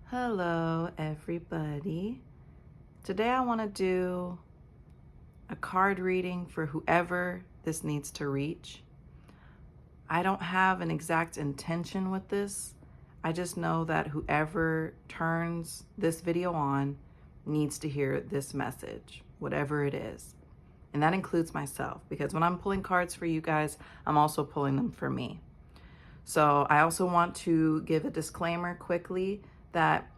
Hello, everybody. Today I want to do a card reading for whoever this needs to reach. I don't have an exact intention with this. I just know that whoever turns this video on needs to hear this message, whatever it is. And that includes myself, because when I'm pulling cards for you guys, I'm also pulling them for me. So I also want to give a disclaimer quickly that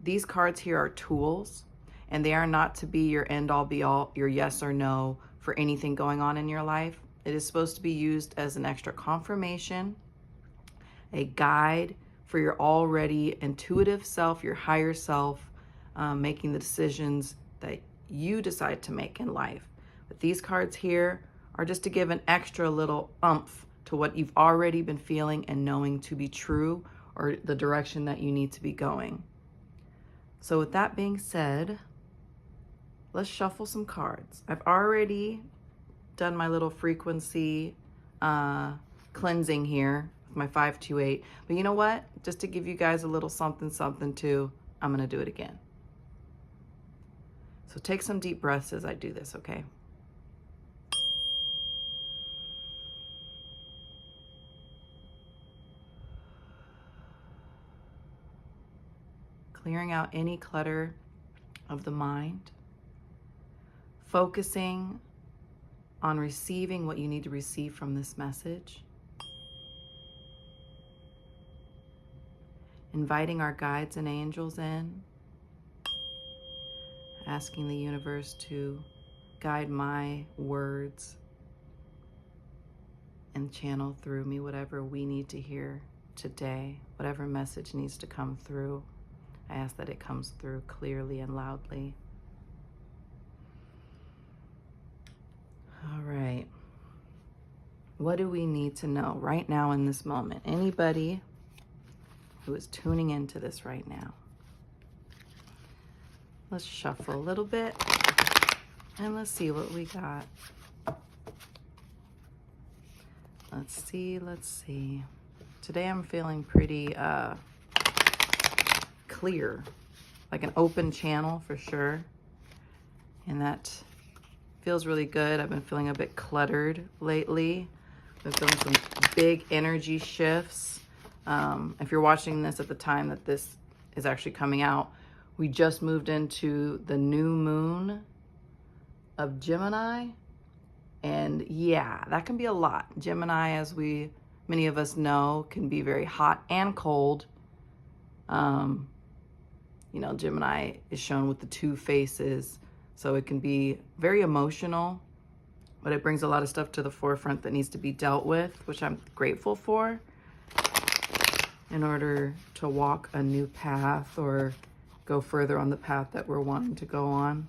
these cards here are tools, and they are not to be your end all be all, your yes or no for anything going on in your life. It is supposed to be used as an extra confirmation, a guide for your already intuitive self, your higher self, making the decisions that you decide to make in life. But these cards here are just to give an extra little oomph to what you've already been feeling and knowing to be true, or the direction that you need to be going. So with that being said, let's shuffle some cards. I've already done my little frequency cleansing here with my 528. But you know what? Just to give you guys a little something too, I'm going to do it again. So take some deep breaths as I do this, okay? Clearing out any clutter of the mind. Focusing on receiving what you need to receive from this message. Inviting our guides and angels in. Asking the universe to guide my words and channel through me whatever we need to hear today, whatever message needs to come through. I ask that it comes through clearly and loudly. All right. What do we need to know right now in this moment? Anybody who is tuning into this right now. Let's shuffle a little bit and let's see what we got. Let's see. Today I'm feeling pretty clear, like an open channel for sure. And that feels really good. I've been feeling a bit cluttered lately. I've been feeling some big energy shifts. If you're watching this at the time that this is actually coming out, we just moved into the new moon of Gemini. And yeah, that can be a lot. Gemini, as many of us know, can be very hot and cold. Gemini is shown with the two faces. So it can be very emotional, but it brings a lot of stuff to the forefront that needs to be dealt with, which I'm grateful for, in order to walk a new path or go further on the path that we're wanting to go on.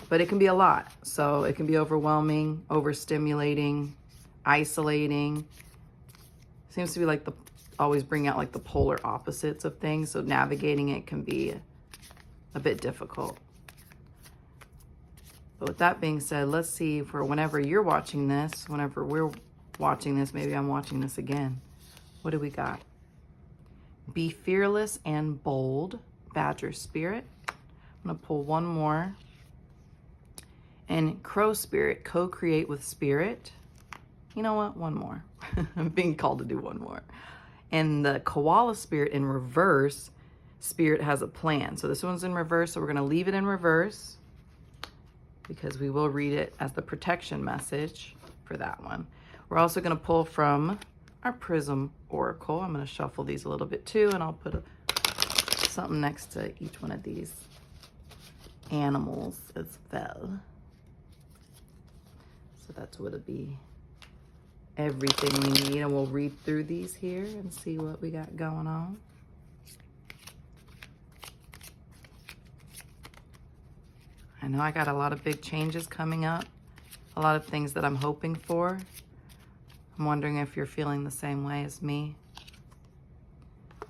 But it can be a lot. So it can be overwhelming, overstimulating, isolating. Seems to be always bring out the polar opposites of things. So navigating it can be a bit difficult. But with that being said, let's see for whenever you're watching this, whenever we're watching this, maybe I'm watching this again. What do we got? Be fearless and bold, Badger Spirit. I'm going to pull one more. And Crow Spirit, co-create with Spirit. You know what? One more. I'm being called to do one more. And the Koala Spirit in reverse, Spirit has a plan. So this one's in reverse, so we're going to leave it in reverse because we will read it as the protection message for that one. We're also going to pull from our Prism Oracle. I'm going to shuffle these a little bit too, and I'll put something next to each one of these animals as well. So that's what it'll be. Everything we need, and we'll read through these here and see what we got going on. I know I got a lot of big changes coming up, a lot of things that I'm hoping for. I'm wondering if you're feeling the same way as me.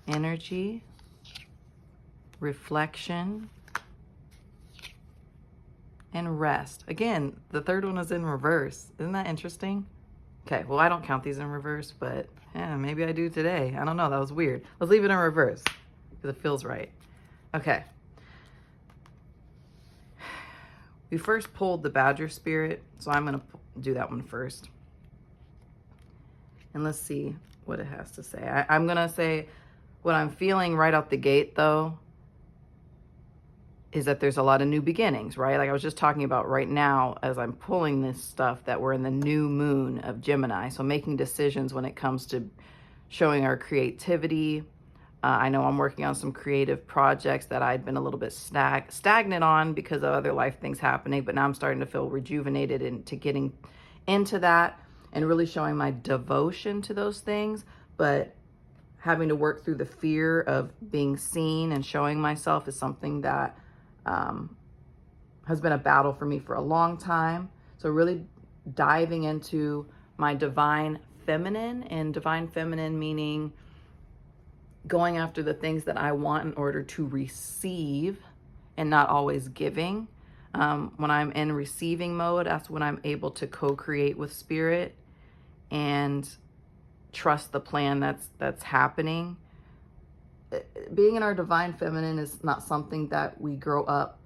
Energy, reflection, and rest. Again, the third one is in reverse. Isn't that interesting? Okay, well, I don't count these in reverse, but Yeah, maybe I do today. I don't know. That was weird. Let's leave it in reverse because it feels right. Okay. We first pulled the Badger Spirit, so I'm going to do that one first. And let's see what it has to say. I'm going to say what I'm feeling right out the gate, though, is that there's a lot of new beginnings, right? Like I was just talking about right now as I'm pulling this stuff, that we're in the new moon of Gemini. So making decisions when it comes to showing our creativity. I know I'm working on some creative projects that I'd been a little bit stagnant on because of other life things happening, but now I'm starting to feel rejuvenated into getting into that and really showing my devotion to those things. But having to work through the fear of being seen and showing myself is something that has been a battle for me for a long time. So really diving into my divine feminine, and divine feminine meaning going after the things that I want in order to receive and not always giving. When I'm in receiving mode, that's when I'm able to co-create with spirit and trust the plan that's happening. Being in our divine feminine is not something that we grow up,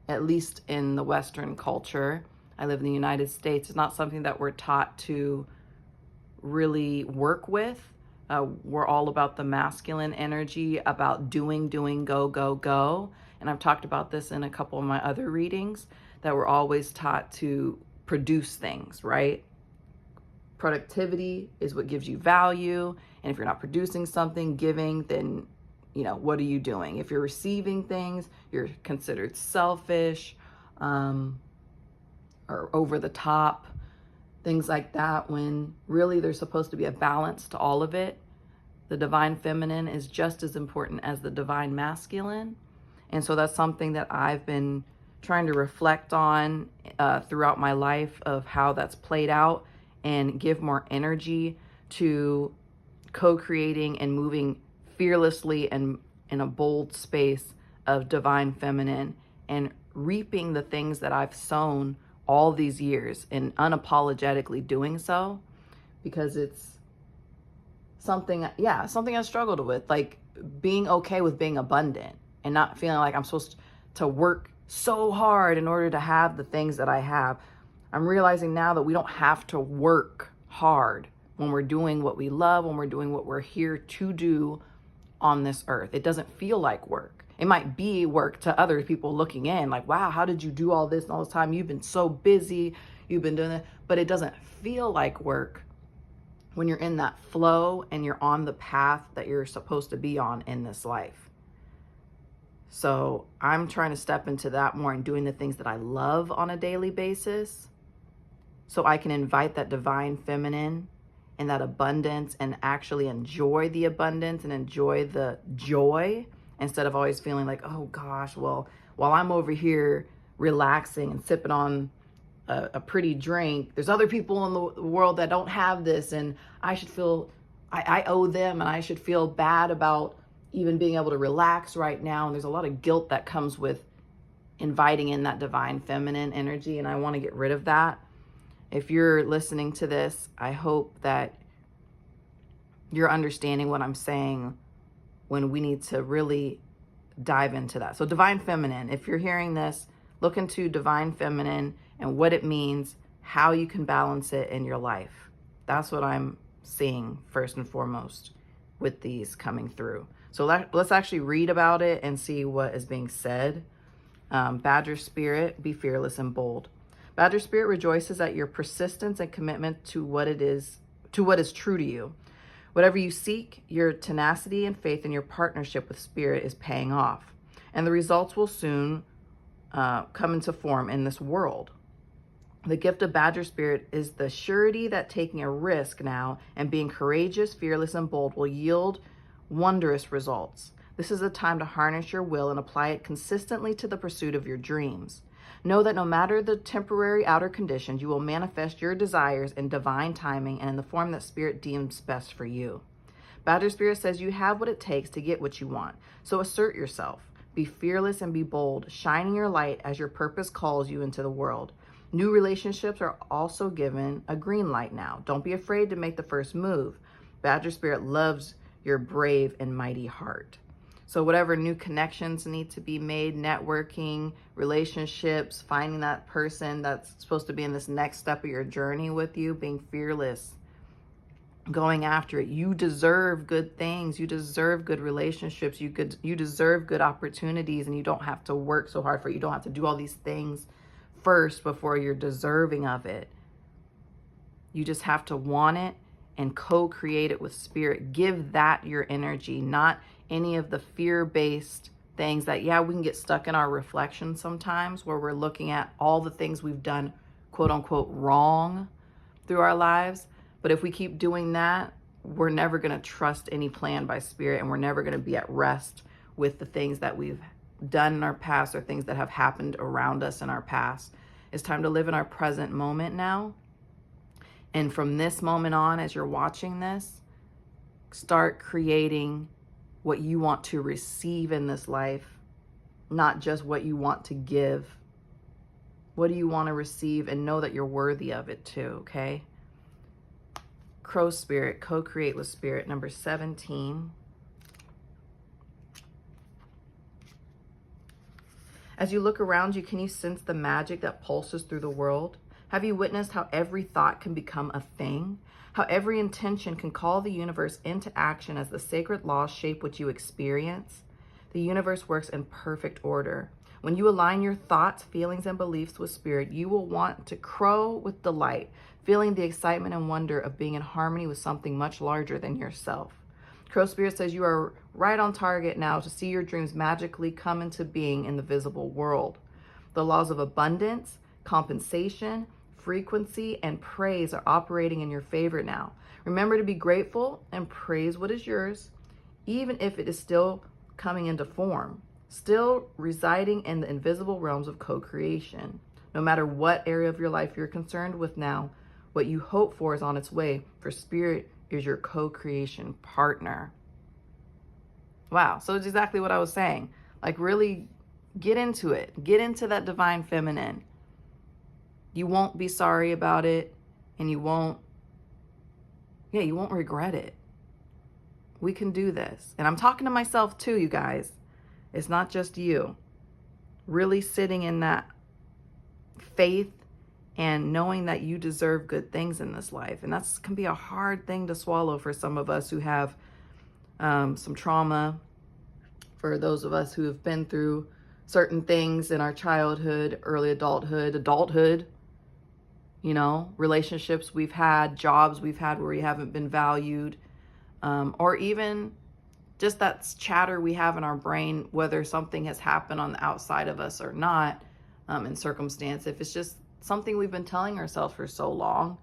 at least in the Western culture. I live in the United States. It's not something that we're taught to really work with. We're all about the masculine energy, about doing, go, go, go. And I've talked about this in a couple of my other readings, that we're always taught to produce things, right? Productivity is what gives you value. And if you're not producing something, giving, then, what are you doing? If you're receiving things, you're considered selfish, or over the top, things like that, when really there's supposed to be a balance to all of it. The divine feminine is just as important as the divine masculine. And so that's something that I've been trying to reflect on throughout my life, of how that's played out, and give more energy to co-creating and moving fearlessly and in a bold space of divine feminine, and reaping the things that I've sown all these years, and unapologetically doing so, because it's something I struggled with, like being okay with being abundant and not feeling like I'm supposed to work so hard in order to have the things that I have. I'm realizing now that we don't have to work hard when we're doing what we love, when we're doing what we're here to do on this earth. It doesn't feel like work. It might be work to other people looking in, like, wow, how did you do all this and all this time? You've been so busy, you've been doing it, but it doesn't feel like work when you're in that flow and you're on the path that you're supposed to be on in this life. So I'm trying to step into that more and doing the things that I love on a daily basis, so I can invite that divine feminine and that abundance, and actually enjoy the abundance and enjoy the joy, instead of always feeling like, oh gosh, well, while I'm over here relaxing and sipping on a pretty drink, there's other people in the world that don't have this, and I should feel I owe them, and I should feel bad about even being able to relax right now. And there's a lot of guilt that comes with inviting in that divine feminine energy, and I want to get rid of that. If you're listening to this, I hope that you're understanding what I'm saying, when we need to really dive into that. So divine feminine, if you're hearing this, look into divine feminine and what it means, how you can balance it in your life. That's what I'm seeing first and foremost with these coming through. So let's actually read about it and see what is being said. Badger Spirit, be fearless and bold. Badger Spirit rejoices at your persistence and commitment to what is true to you. Whatever you seek, your tenacity and faith in your partnership with Spirit is paying off, and the results will soon come into form in this world. The gift of Badger Spirit is the surety that taking a risk now and being courageous, fearless, and bold will yield wondrous results. This is a time to harness your will and apply it consistently to the pursuit of your dreams. Know that no matter the temporary outer conditions, you will manifest your desires in divine timing and in the form that Spirit deems best for you. Badger Spirit says you have what it takes to get what you want. So assert yourself. Be fearless and be bold, shining your light as your purpose calls you into the world. New relationships are also given a green light now. Don't be afraid to make the first move. Badger Spirit loves your brave and mighty heart. So whatever new connections need to be made, networking, relationships, finding that person that's supposed to be in this next step of your journey with you, being fearless, going after it. You deserve good things. You deserve good relationships. You deserve good opportunities, and you don't have to work so hard for it. You don't have to do all these things first before you're deserving of it. You just have to want it and co-create it with Spirit. Give that your energy, not any of the fear-based things that, yeah, we can get stuck in our reflection sometimes, where we're looking at all the things we've done, quote unquote, wrong through our lives. But if we keep doing that, we're never going to trust any plan by Spirit, and we're never going to be at rest with the things that we've done in our past or things that have happened around us in our past. It's time to live in our present moment now. And from this moment on, as you're watching this, start creating what you want to receive in this life, not just what you want to give. What do you want to receive? And know that you're worthy of it too, okay? Crow Spirit, co-create with Spirit, number 17. As you look around you, can you sense the magic that pulses through the world? Have you witnessed how every thought can become a thing? How every intention can call the universe into action as the sacred laws shape what you experience? The universe works in perfect order. When you align your thoughts, feelings, and beliefs with Spirit, you will want to crow with delight, feeling the excitement and wonder of being in harmony with something much larger than yourself. Crow Spirit says you are right on target now to see your dreams magically come into being in the visible world. The laws of abundance, compensation, frequency, and praise are operating in your favor now. Remember to be grateful and praise what is yours, even if it is still coming into form, still residing in the invisible realms of co-creation. No matter what area of your life you're concerned with now, what you hope for is on its way, for Spirit is your co-creation partner. Wow, so it's exactly what I was saying. Like, really get into it. Get into that divine feminine. You won't be sorry about it, and you won't regret it. We can do this. And I'm talking to myself too, you guys. It's not just you. Really sitting in that faith and knowing that you deserve good things in this life. And that's can be a hard thing to swallow for some of us who have some trauma, for those of us who have been through certain things in our childhood, early adulthood, you know, relationships we've had, jobs we've had where we haven't been valued, or even just that chatter we have in our brain, whether something has happened on the outside of us or not, in circumstance. If it's just something we've been telling ourselves for so long,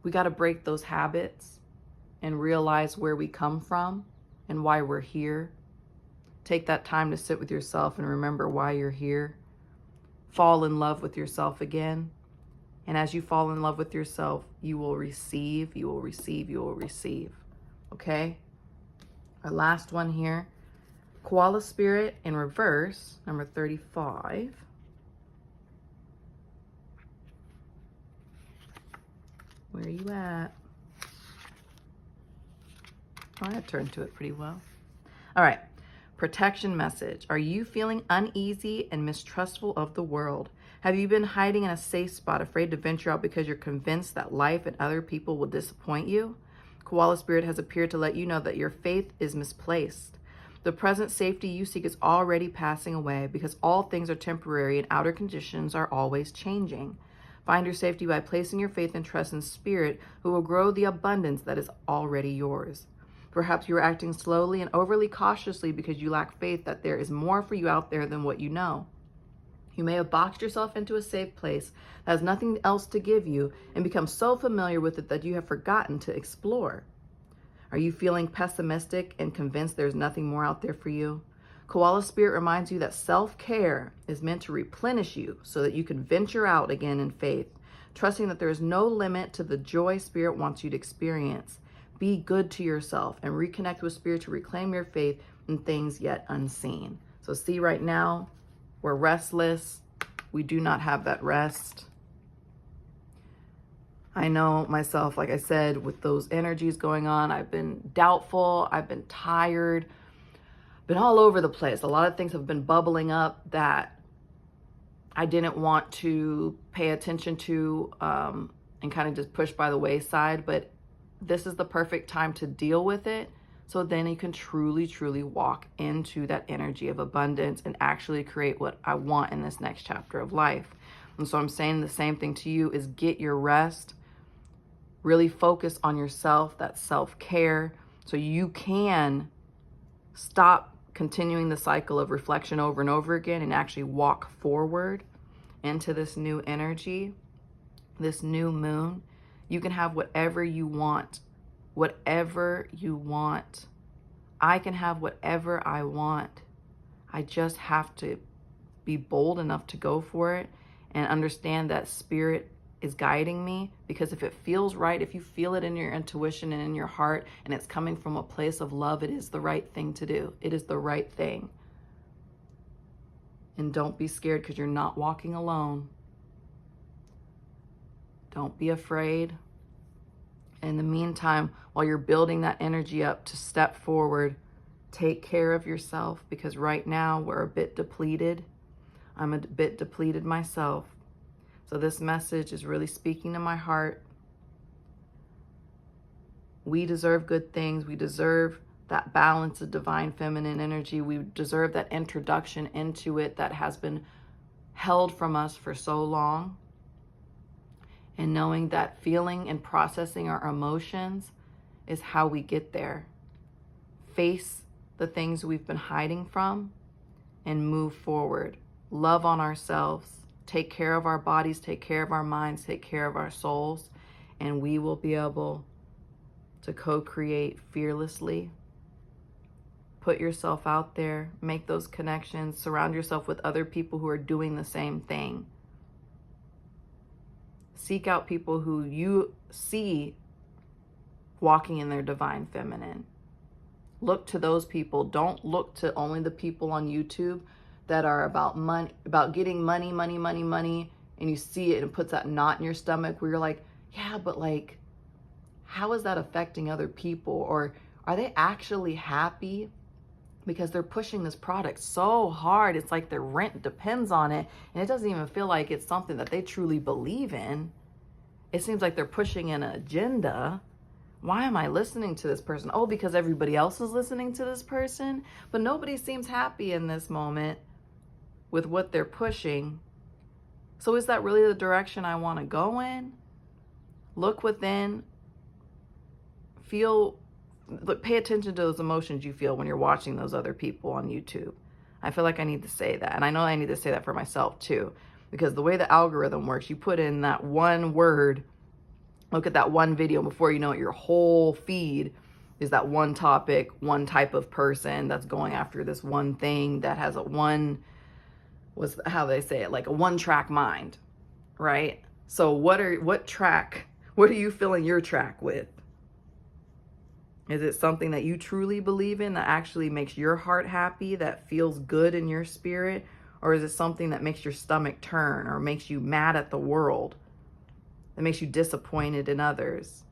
we got to break those habits and realize where we come from and why we're here. Take that time to sit with yourself and remember why you're here. Fall in love with yourself again. And as you fall in love with yourself, you will receive, you will receive, you will receive. Okay? Our last one here. Koala Spirit in reverse, number 35. Where are you at? Oh, I turned to it pretty well. All right. Protection message. Are you feeling uneasy and mistrustful of the world? Have you been hiding in a safe spot, afraid to venture out because you're convinced that life and other people will disappoint you? Koala Spirit has appeared to let you know that your faith is misplaced. The present safety you seek is already passing away because all things are temporary and outer conditions are always changing. Find your safety by placing your faith and trust in Spirit, who will grow the abundance that is already yours. Perhaps you are acting slowly and overly cautiously because you lack faith that there is more for you out there than what you know. You may have boxed yourself into a safe place that has nothing else to give you and become so familiar with it that you have forgotten to explore. Are you feeling pessimistic and convinced there's nothing more out there for you? Koala Spirit reminds you that self-care is meant to replenish you so that you can venture out again in faith, trusting that there is no limit to the joy Spirit wants you to experience. Be good to yourself and reconnect with Spirit to reclaim your faith in things yet unseen. So see, right now, we're restless. We do not have that rest. I know myself, like I said, with those energies going on, I've been doubtful, I've been tired, been all over the place. A lot of things have been bubbling up that I didn't want to pay attention to, and kind of just push by the wayside. But this is the perfect time to deal with it, so then you can truly, truly walk into that energy of abundance and actually create what I want in this next chapter of life. And so I'm saying the same thing to you: is get your rest. Really focus on yourself, that self-care, so you can stop continuing the cycle of reflection over and over again and actually walk forward into this new energy, this new moon. You can have whatever you want. Whatever you want. I can have whatever I want. I just have to be bold enough to go for it and understand that spirit is guiding me, because if it feels right, if you feel it in your intuition and in your heart, and it's coming from a place of love, it is the right thing to do. It is the right thing. And don't be scared, because you're not walking alone. Don't be afraid. In the meantime, while you're building that energy up to step forward, take care of yourself, because right now we're a bit depleted. I'm a bit depleted myself. So this message is really speaking to my heart. We deserve good things. We deserve that balance of divine feminine energy. We deserve that introduction into it that has been held from us for so long. And knowing that feeling and processing our emotions is how we get there. Face the things we've been hiding from and move forward. Love on ourselves. Take care of our bodies, take care of our minds, take care of our souls, and we will be able to co-create fearlessly. Put yourself out there, make those connections, surround yourself with other people who are doing the same thing. Seek out people who you see walking in their divine feminine. Look to those people. Don't look to only the people on YouTube that are about money, about getting money, and you see it and it puts that knot in your stomach where you're like, yeah, but like, how is that affecting other people? Or are they actually happy because they're pushing this product so hard? It's like their rent depends on it, and it doesn't even feel like it's something that they truly believe in. It seems like they're pushing an agenda. Why am I listening to this person? Oh, because everybody else is listening to this person, but nobody seems happy in this moment with what they're pushing. So is that really the direction I want to go in? Look within. Pay attention to those emotions you feel when you're watching those other people on YouTube. I feel like I need to say that. And I know I need to say that for myself too, because the way the algorithm works, you put in that one word, look at that one video, before you know it, your whole feed is that one topic, one type of person that's going after this one thing that has a how they say it, like a one-track mind, right? So what are you filling your track with? Is it something that you truly believe in, that actually makes your heart happy, that feels good in your spirit? Or is it something that makes your stomach turn, or makes you mad at the world, that makes you disappointed in others?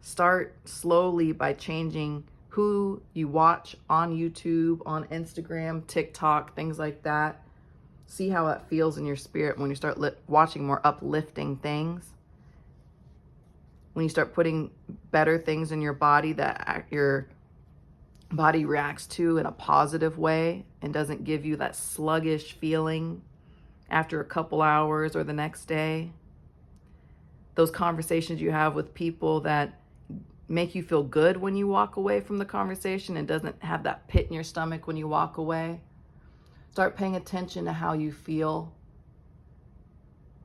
Start slowly by changing who you watch on YouTube, on Instagram, TikTok, things like that. See how it feels in your spirit when you start watching more uplifting things. When you start putting better things in your body that your body reacts to in a positive way and doesn't give you that sluggish feeling after a couple hours or the next day. Those conversations you have with people that make you feel good when you walk away from the conversation and doesn't have that pit in your stomach when you walk away. Start paying attention to how you feel.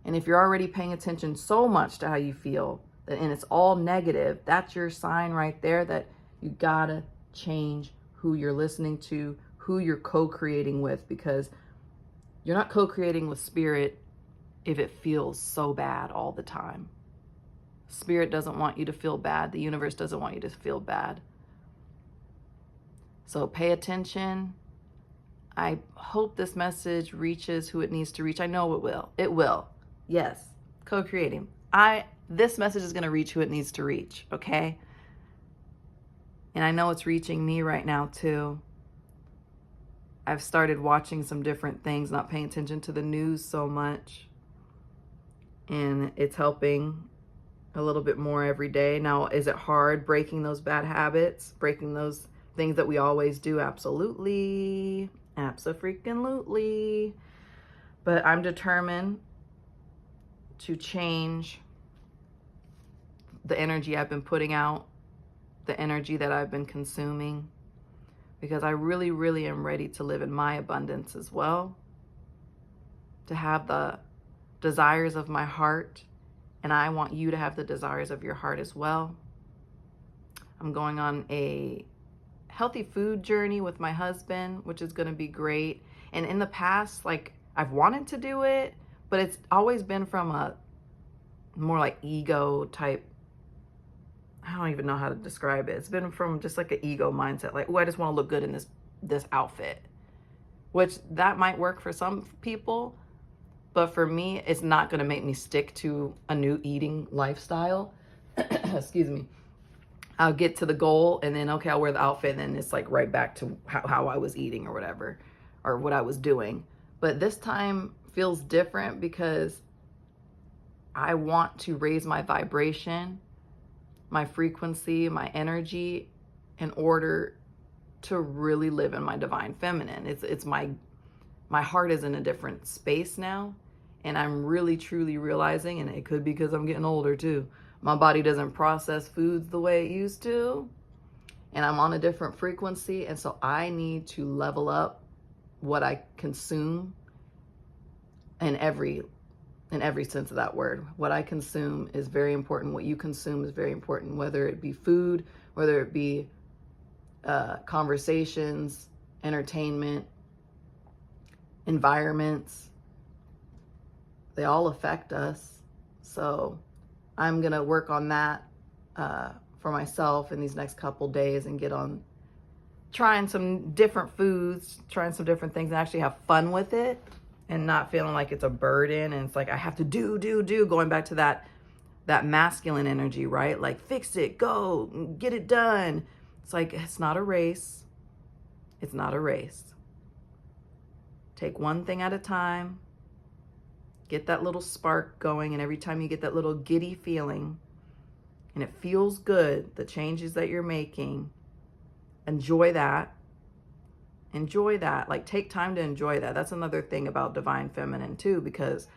And if you're already paying attention so much to how you feel, and it's all negative, that's your sign right there that you gotta change who you're listening to, who you're co-creating with, because you're not co-creating with spirit if it feels so bad all the time. Spirit doesn't want you to feel bad. The universe doesn't want you to feel bad. So pay attention. I hope this message reaches who it needs to reach. I know it will. It will. Yes. Co-creating. This message is going to reach who it needs to reach, okay? And I know it's reaching me right now too. I've started watching some different things, not paying attention to the news so much. And it's helping a little bit more every day. Now, is it hard breaking those bad habits, breaking those things that we always do? Absolutely. Abso-freaking-lutely. But I'm determined to change the energy I've been putting out, the energy that I've been consuming, because I really, really am ready to live in my abundance as well, to have the desires of my heart, and I want you to have the desires of your heart as well. I'm going on a healthy food journey with my husband, which is going to be great. And in the past, like, I've wanted to do it, but it's always been from a more like ego type. I don't even know how to describe it. It's been from just like an ego mindset, like, oh, I just want to look good in this outfit, which that might work for some people, but for me, it's not going to make me stick to a new eating lifestyle. Excuse me. I'll get to the goal and then, okay, I'll wear the outfit and then it's like right back to how I was eating or whatever, or what I was doing. But this time feels different because I want to raise my vibration, my frequency, my energy in order to really live in my divine feminine. It's my heart is in a different space now, and I'm really truly realizing, and it could be because I'm getting older too, my body doesn't process foods the way it used to, and I'm on a different frequency, and so I need to level up what I consume in every sense of that word. What I consume is very important. What you consume is very important, whether it be food, whether it be conversations, entertainment, environments. They all affect us. So I'm going to work on that for myself in these next couple days and get on trying some different foods, trying some different things, and actually have fun with it and not feeling like it's a burden and it's like I have to do, going back to that masculine energy, right? Like, fix it, go, get it done. It's like, it's not a race. It's not a race. Take one thing at a time. Get that little spark going, and every time you get that little giddy feeling and it feels good, the changes that you're making, enjoy that. Enjoy that. Like, take time to enjoy that. That's another thing about divine feminine too, because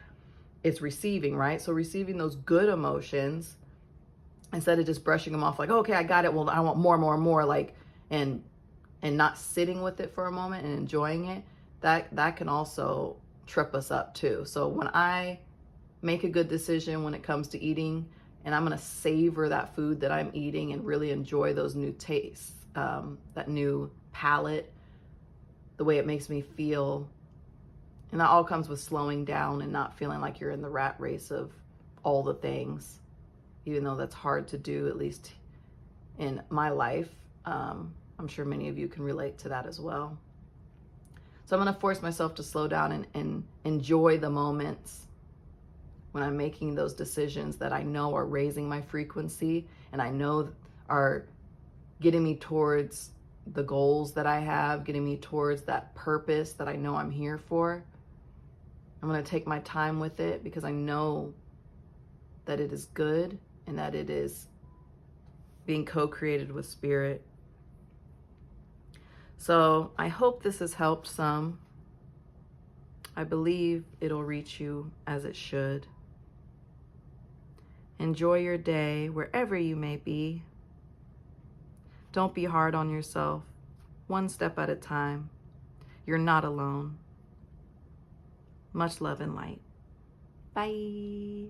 it's receiving, right? So receiving those good emotions instead of just brushing them off like, oh, okay, I got it. Well, I want more, like, and not sitting with it for a moment and enjoying it. That can also trip us up too. So when I make a good decision when it comes to eating, and I'm going to savor that food that I'm eating and really enjoy those new tastes, that new palate, the way it makes me feel. And that all comes with slowing down and not feeling like you're in the rat race of all the things, even though that's hard to do, at least in my life. I'm sure many of you can relate to that as well. So I'm going to force myself to slow down and enjoy the moments when I'm making those decisions that I know are raising my frequency and I know are getting me towards the goals that I have, getting me towards that purpose that I know I'm here for. I'm going to take my time with it because I know that it is good and that it is being co-created with spirit. So I hope this has helped some. I believe it'll reach you as it should. Enjoy your day wherever you may be. Don't be hard on yourself. One step at a time. You're not alone. Much love and light. Bye.